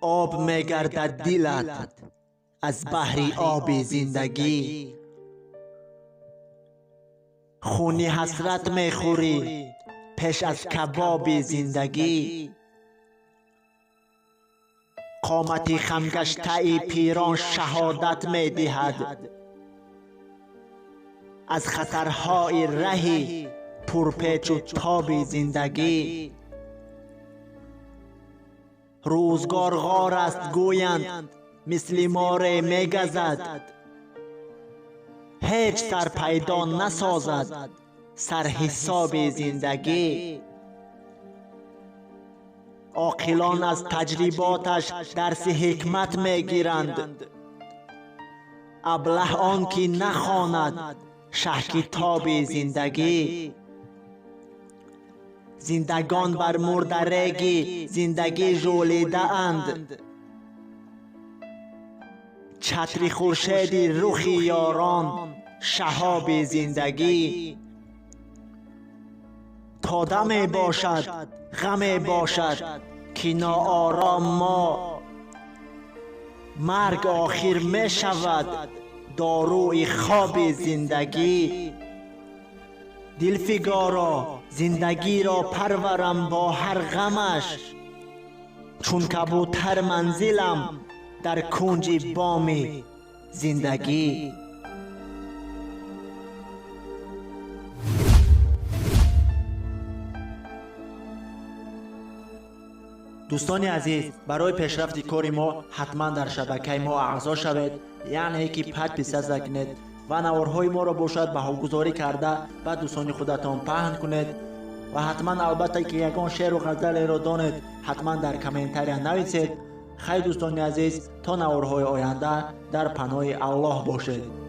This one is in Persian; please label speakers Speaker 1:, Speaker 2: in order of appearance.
Speaker 1: آب میگردد دلت از بحر آب زندگی. خونی حسرت میخوری پیش از کباب زندگی. قامت خمگشته پیران شهادت میدهد از خطرهای ره پرپیچ و تاب زندگی. روزگار غار است گویند مثل ماره میگزد، هیچ سر پیدا نسازد سر حساب زندگی. عاقلان از تجرباتش درس حکمت میگیرند، ابله آن که نخواند شه کتاب زندگی. زندگان بر مردرگی زندگی ژولیده اند، چتر خورشید رخ یاران شهاب زندگی. تا دم باشد غم باشد که ناآرام ما، مرگ آخر می شود داروی خواب زندگی. دلفگارا زندگی را پرورم با هر غمش، چون کبوتر منزلم در کنج بام زندگی. دوستان عزیز، برای پیشرفت کار ما حتما در شبکه ما اعضا شوید، یعنی که پادپیس کنید و نوارهای ما را باشد بهاگذاری کرده و دوستان خودتان پهن کنید و حتما البته که یگان شعر و غزل را دانید حتما در کامنتاری نویسید. خیلی دوستان عزیز، تا نوارهای آینده در پناه الله باشید.